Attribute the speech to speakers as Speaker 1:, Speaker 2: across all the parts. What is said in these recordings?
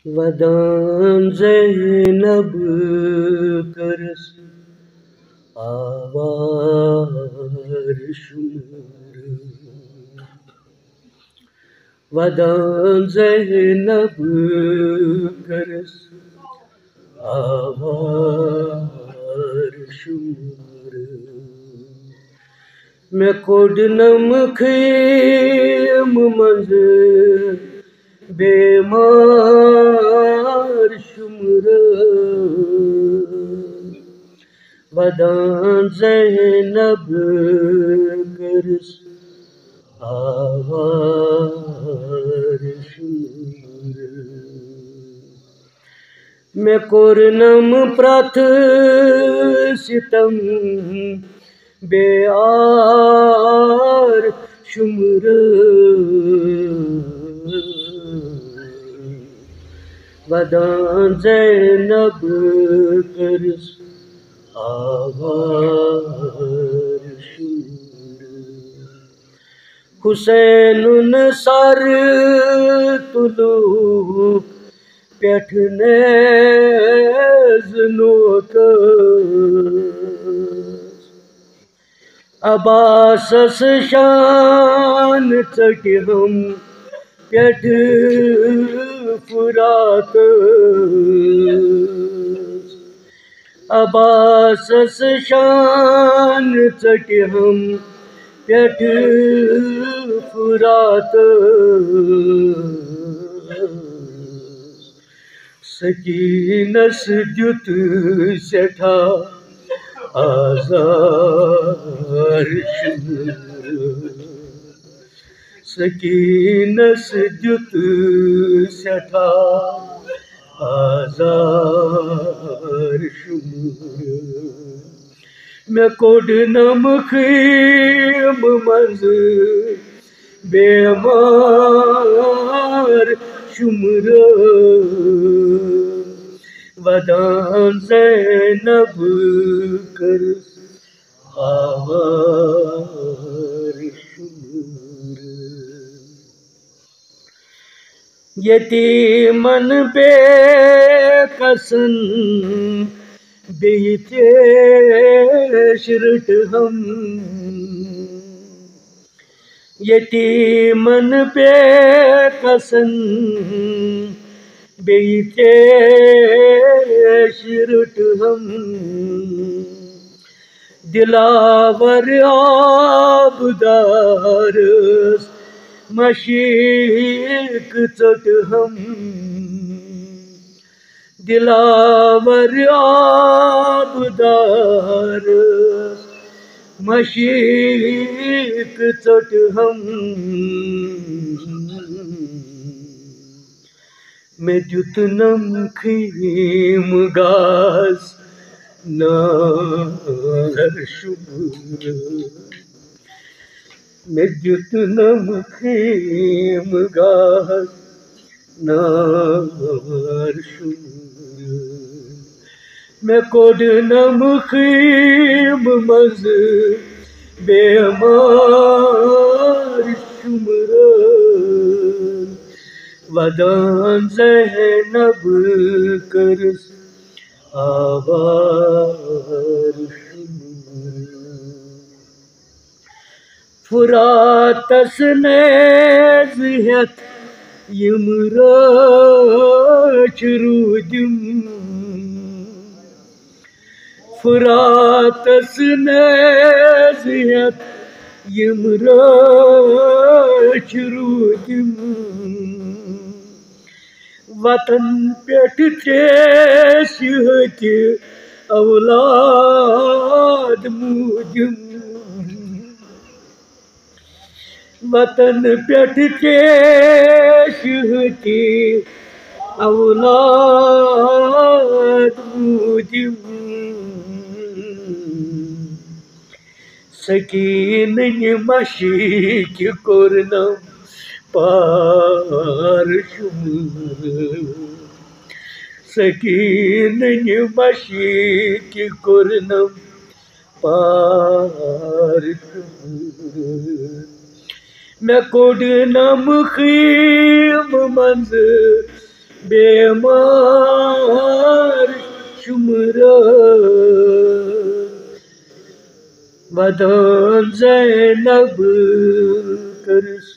Speaker 1: वदान ज़ैनब करस आवार शुमर। वदान ज़ैनब करस आवार शुमर। मैं कोडनम खीम मंज बेमार शुमर। वदान ज़ैनब करस आवार शुमर। मैं कोरनम प्रथ सितम बेआर शुमर। वदान ज़ैनब करस आवार शुमर। हुसैन सर तुलूक पेठने ज़नोक अबासस शान चटहम पेठ फुरात। अबासस शान चटहम पेठ फुरात। सकीनस द्युत सेठा आज़ार शुमर। सकीनस द्युत सेठा आज़ार शुमर। मैं कोडनम खीम मंज बेमार शुमर। वदान ज़ैनब करस आवार शुमर। यतीमन बेकसन बेते शिरट हम। यतीमन बेकसन बेते शिरट हम। दिलावर आबदार मशीक चट हम। दिलावर आबदार मशीक चट हम। मैं जुतनम खीम गास नार शुमर। मैं जुतनम खीम गास नार शुमर। मैं कोडनम खीम मज बेमार शुमर। वदान ज़ैनब करस आवार शुमर। फुरातस नेज़ हेत यमराच रूदिम। फुरातस नेज़ हेत यमराच रूदिम। वतन पेठ तेश हति औलाद मूदिम। वतन पेठ तेश हति औलाद मूदिम। सकीन मशीक कोरनम पार शुमर। सकीन मशीक कोरनम पार शुमर। मैं कोडनम खीम मंज बेमार शुमरन वदन ज़ैनब करस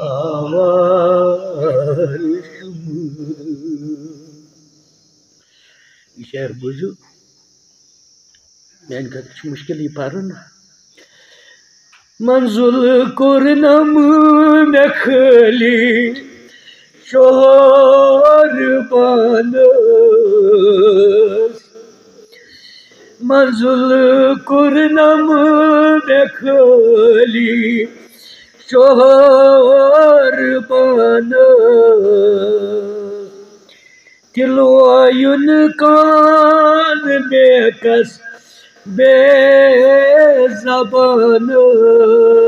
Speaker 1: आवार शुमरन। ये शेर बुझू मैं मुश्किल ही पारन मंजुल कुरनम में खली शोर बानस मंजुल कुरनम में खली शोर बानस तिलोयुन कान बेकस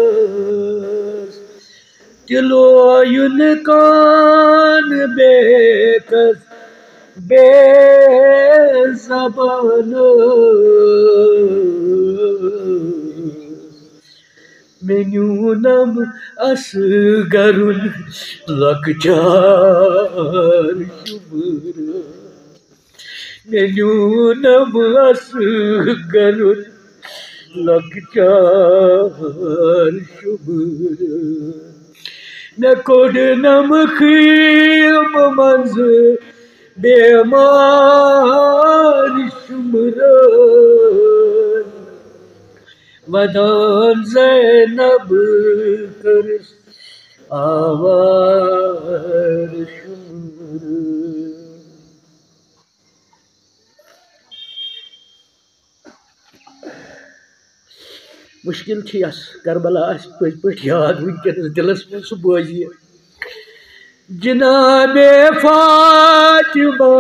Speaker 1: बेज़बानस तिलोयुन कान बेकस बेज़बानस मेन्यूनम असगरुन लकचार शुमरन मेन्यूनम असगरुन लकचार शुमरन न कोडनम खीम मंज बेमार शुमरन वदन ज़ैनब करस आवार शुमरन। मुश्किल यस करबला पे याद वनकस दिलस में सह बोजी जनाबे फातिमा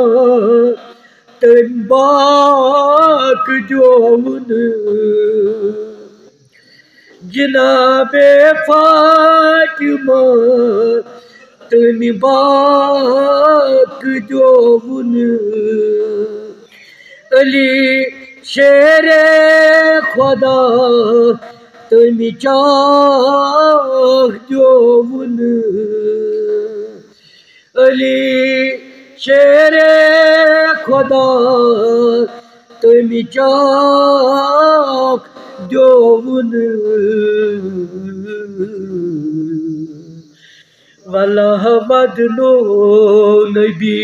Speaker 1: तम बाक जोवन जनाबे फातिमा तम बाक जोवन अली शेरे खुदा तम चाक जोवन अली शेरे खुदा तम चाक जोवन वल्लाह मदनो नबी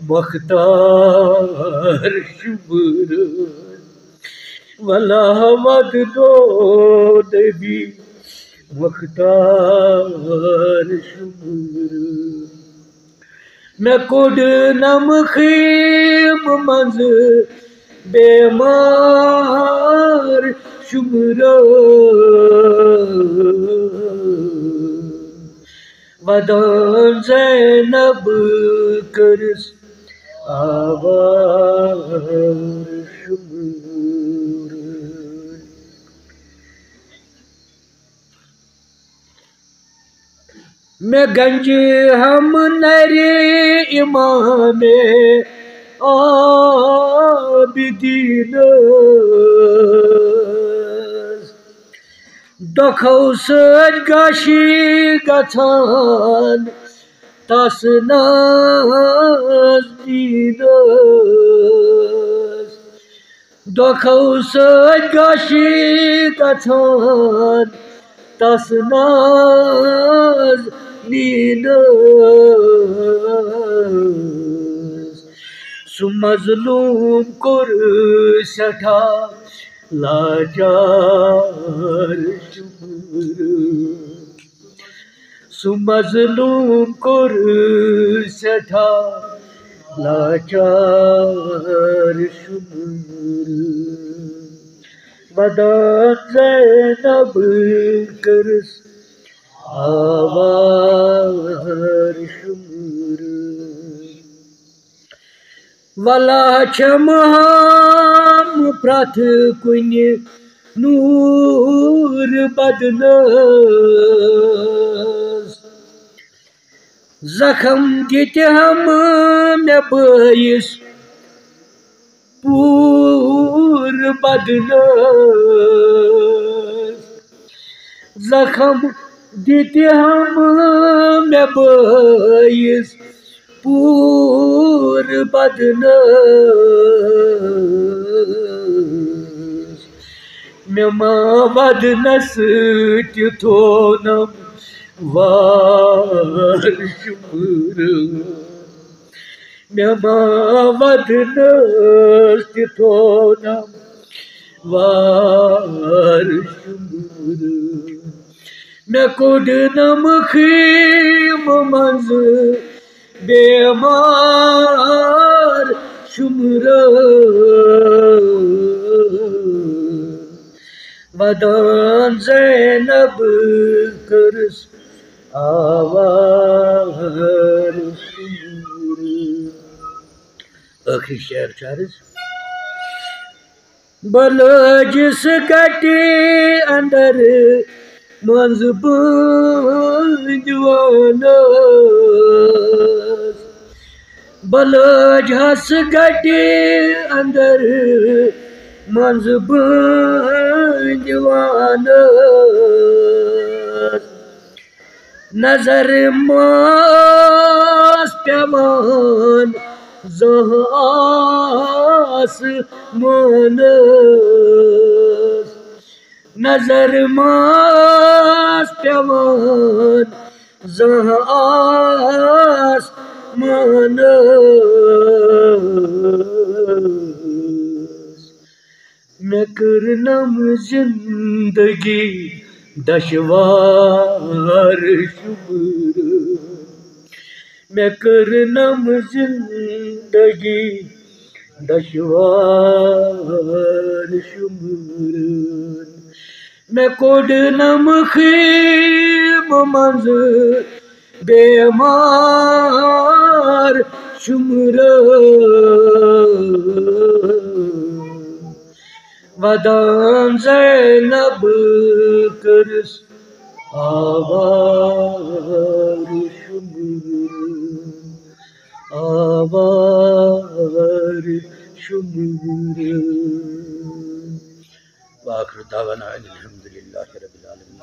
Speaker 1: मुख्तार शुमरन वल्लाह मदनो नबी मुख्तार शुमरन मैं कुड नम खीम मंज बेमार शुमरन वदन ज़ैनब करस आवार शुमरन। मैं गंज हम नरे इमामे आबिदीन दखौ सद गाशी गथान तस नज़दीनस दखौ सद गाशी गथान तस नज़दीनस सु मज़लूम कुर सठा लाचार शुमरन सु मज़लूम कुर सठा लाचार शुमरन वदन ज़ैनब करस आवार शुमरन वला छम हम प्रथ कुन नूर बदनस जख्म दित हम मैं बयस पूर बदनस जख्म दित हम मैं बयस पूर बदनस मे मा वदनस थोनम वार शुमर मे मा वदनस थोनम वार शुमर मे कोड नम खीम मंज बेमार शुमर वदान ज़ैनब करस आवार शुमर। आखिरी शेर चार्ज बलजिस कटे अंदर मंज बंजवानस बलज हस गटे अंदर मंज बंजवानस नजर मास पेमान जहास मानस नजर मास पेमान जहास मानस मे करनम जिंदगी दशवार शुमर मे करनम जिंदगी दशवार शुमर मे कोडनम खीम मंज बेमार शुमर वदान ज़ैनब करस आवार शुमर आवार शुमर। वाखिर दावाना अल्हम्दुलिल्लाहि रब्बिल आलमीन।